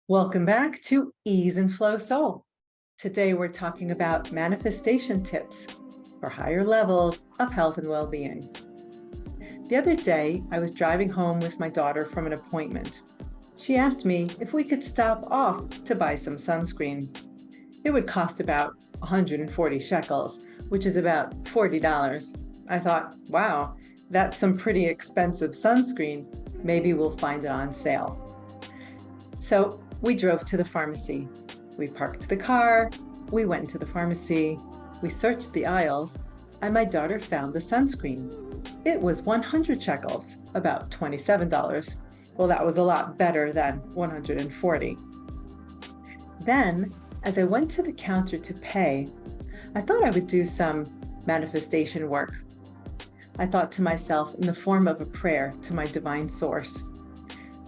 Welcome back to Ease and Flow Soul. Today we're talking about manifestation tips for higher levels of health and well-being. The other day, I was driving home with my daughter from an appointment. She asked me if we could stop off to buy some sunscreen. It would cost about 140 shekels, which is about $40. I thought, wow, that's some pretty expensive sunscreen. Maybe we'll find it on sale. So we drove to the pharmacy. We parked the car, we went into the pharmacy, we searched the aisles, and my daughter found the sunscreen. It was 100 shekels, about $27. Well, that was a lot better than 140. Then, as I went to the counter to pay, I thought I would do some manifestation work. I thought to myself in the form of a prayer to my divine source.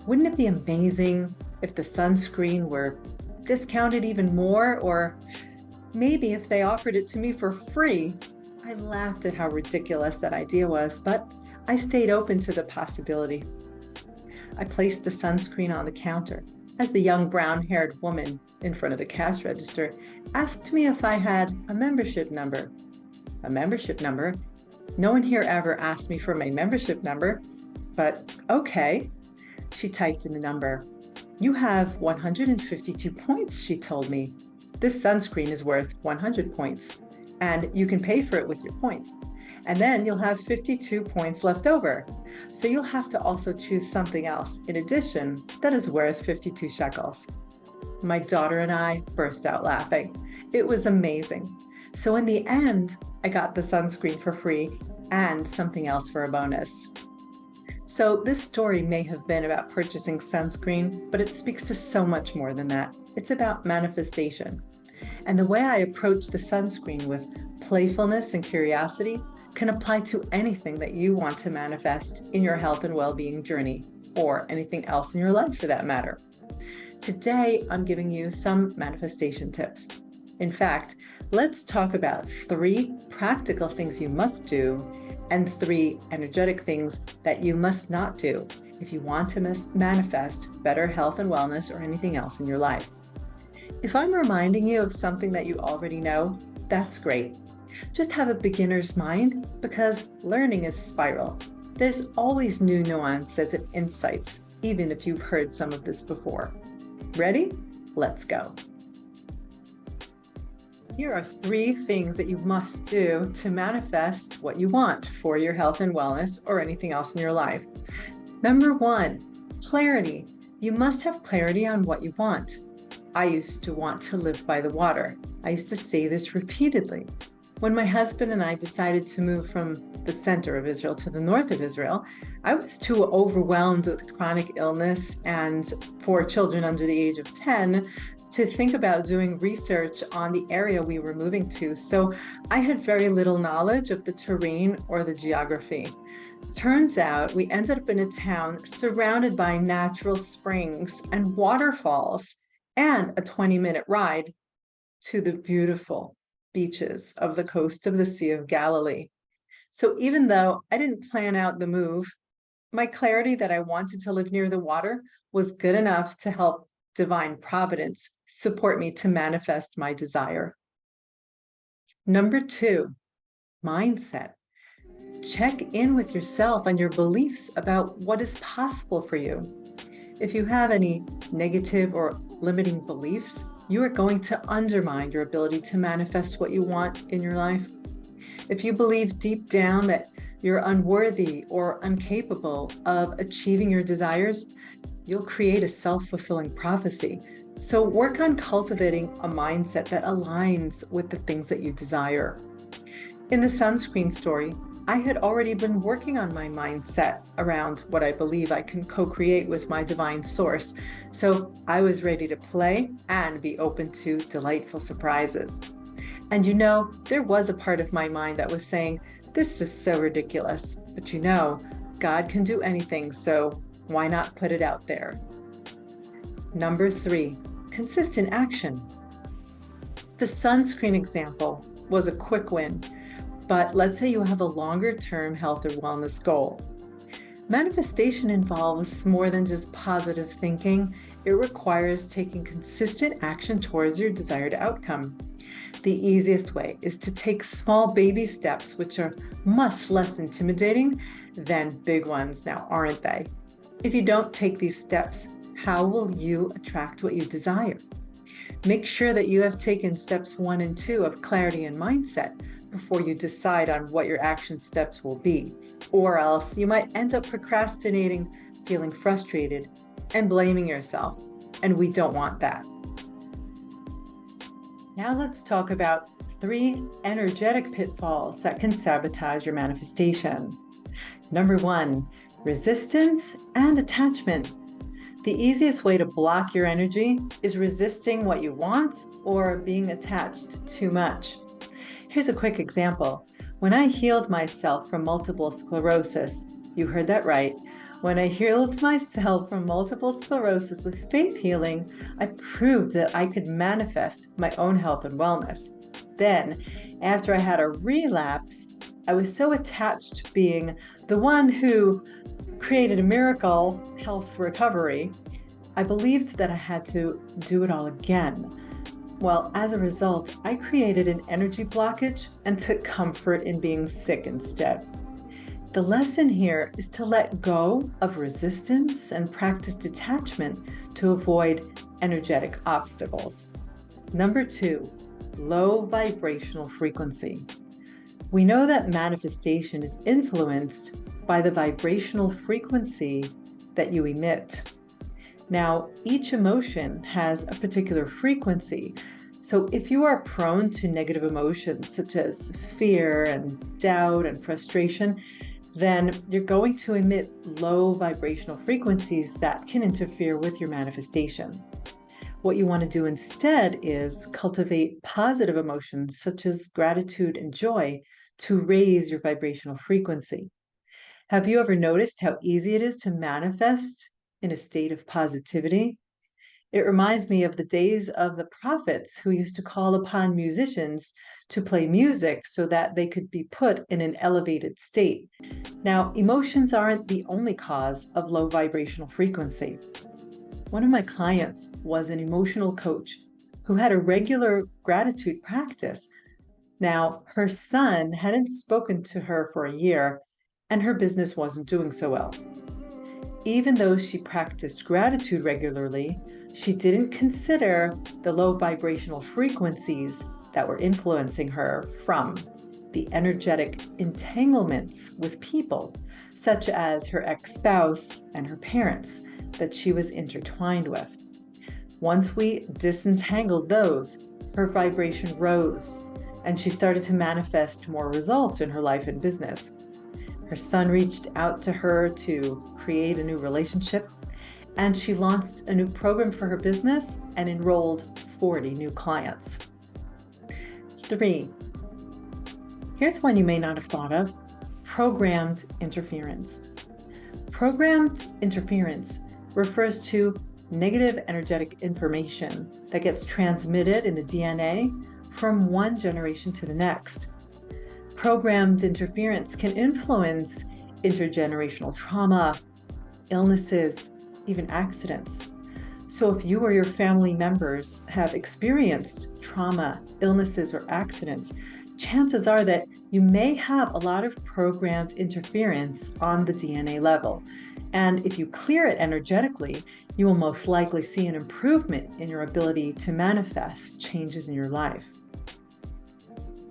Wouldn't it be amazing if the sunscreen were discounted even more, or maybe if they offered it to me for free? I laughed at how ridiculous that idea was, but I stayed open to the possibility. I placed the sunscreen on the counter as the young brown-haired woman in front of the cash register asked me if I had a membership number. A membership number? No one here ever asked me for my membership number, but okay. She typed in the number. You have 152 points, she told me. This sunscreen is worth 100 points, and you can pay for it with your points. And then you'll have 52 points left over. So you'll have to also choose something else in addition that is worth 52 shekels. My daughter and I burst out laughing. It was amazing. So in the end, I got the sunscreen for free and something else for a bonus. So this story may have been about purchasing sunscreen, but it speaks to so much more than that. It's about manifestation. And the way I approach the sunscreen with playfulness and curiosity can apply to anything that you want to manifest in your health and well-being journey, or anything else in your life for that matter. Today, I'm giving you some manifestation tips. In fact, let's talk about 3 practical things you must do and 3 energetic things that you must not do if you want to manifest better health and wellness or anything else in your life. If I'm reminding you of something that you already know, that's great. Just have a beginner's mind, because learning is spiral. There's always new nuances and insights, even if you've heard some of this before. Ready? Let's go. Here are 3 things that you must do to manifest what you want for your health and wellness or anything else in your life. Number 1, clarity. You must have clarity on what you want. I used to want to live by the water. I used to say this repeatedly. When my husband and I decided to move from the center of Israel to the north of Israel, I was too overwhelmed with chronic illness and 4 children under the age of 10 to think about doing research on the area we were moving to. So I had very little knowledge of the terrain or the geography. Turns out we ended up in a town surrounded by natural springs and waterfalls and a 20-minute ride to the beautiful beaches of the coast of the Sea of Galilee. So even though I didn't plan out the move, my clarity that I wanted to live near the water was good enough to help divine providence support me to manifest my desire. Number 2, mindset. Check in with yourself and your beliefs about what is possible for you. If you have any negative or limiting beliefs, you are going to undermine your ability to manifest what you want in your life. If you believe deep down that you're unworthy or incapable of achieving your desires, you'll create a self-fulfilling prophecy. So work on cultivating a mindset that aligns with the things that you desire. In the sunscreen story, I had already been working on my mindset around what I believe I can co-create with my divine source. So I was ready to play and be open to delightful surprises. And you know, there was a part of my mind that was saying, this is so ridiculous, but you know, God can do anything, so why not put it out there? Number 3, consistent action. The sunscreen example was a quick win, but let's say you have a longer-term health or wellness goal. Manifestation involves more than just positive thinking. It requires taking consistent action towards your desired outcome. The easiest way is to take small baby steps, which are much less intimidating than big ones now, aren't they? If you don't take these steps, how will you attract what you desire? Make sure that you have taken steps 1 and 2 of clarity and mindset before you decide on what your action steps will be, or else you might end up procrastinating, feeling frustrated, and blaming yourself, and we don't want that. Now let's talk about 3 energetic pitfalls that can sabotage your manifestation. Number 1, resistance and attachment. The easiest way to block your energy is resisting what you want or being attached too much. Here's a quick example. When I healed myself from multiple sclerosis, you heard that right. When I healed myself from multiple sclerosis with faith healing, I proved that I could manifest my own health and wellness. Then, after I had a relapse, I was so attached to being the one who created a miracle health recovery, I believed that I had to do it all again. Well, as a result, I created an energy blockage and took comfort in being sick instead. The lesson here is to let go of resistance and practice detachment to avoid energetic obstacles. Number 2, low vibrational frequency. We know that manifestation is influenced by the vibrational frequency that you emit. Now, each emotion has a particular frequency. So if you are prone to negative emotions such as fear and doubt and frustration, then you're going to emit low vibrational frequencies that can interfere with your manifestation. What you want to do instead is cultivate positive emotions such as gratitude and joy to raise your vibrational frequency. Have you ever noticed how easy it is to manifest in a state of positivity? It reminds me of the days of the prophets who used to call upon musicians to play music so that they could be put in an elevated state. Now, emotions aren't the only cause of low vibrational frequency. One of my clients was an emotional coach who had a regular gratitude practice. Now, her son hadn't spoken to her for a year, and her business wasn't doing so well. Even though she practiced gratitude regularly, she didn't consider the low vibrational frequencies that were influencing her from the energetic entanglements with people, such as her ex-spouse and her parents that she was intertwined with. Once we disentangled those, her vibration rose, and she started to manifest more results in her life and business. Her son reached out to her to create a new relationship, and she launched a new program for her business and enrolled 40 new clients. 3. Here's one you may not have thought of: programmed interference. Programmed interference refers to negative energetic information that gets transmitted in the DNA from one generation to the next. Programmed interference can influence intergenerational trauma, illnesses, even accidents. So if you or your family members have experienced trauma, illnesses, or accidents, chances are that you may have a lot of programmed interference on the DNA level. And if you clear it energetically, you will most likely see an improvement in your ability to manifest changes in your life.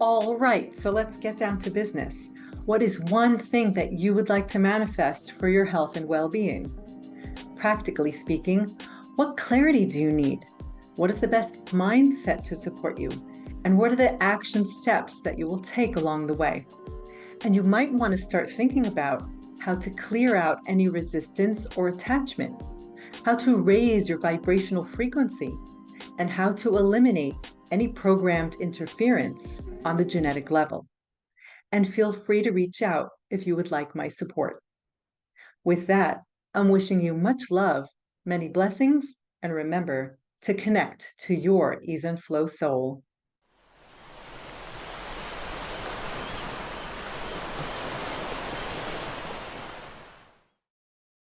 All right, so let's get down to business. What is one thing that you would like to manifest for your health and well-being? Practically speaking, what clarity do you need? What is the best mindset to support you? And what are the action steps that you will take along the way? And you might want to start thinking about how to clear out any resistance or attachment, how to raise your vibrational frequency, and how to eliminate any programmed interference on the genetic level. And feel free to reach out if you would like my support. With that, I'm wishing you much love, many blessings, and remember to connect to your ease and flow soul.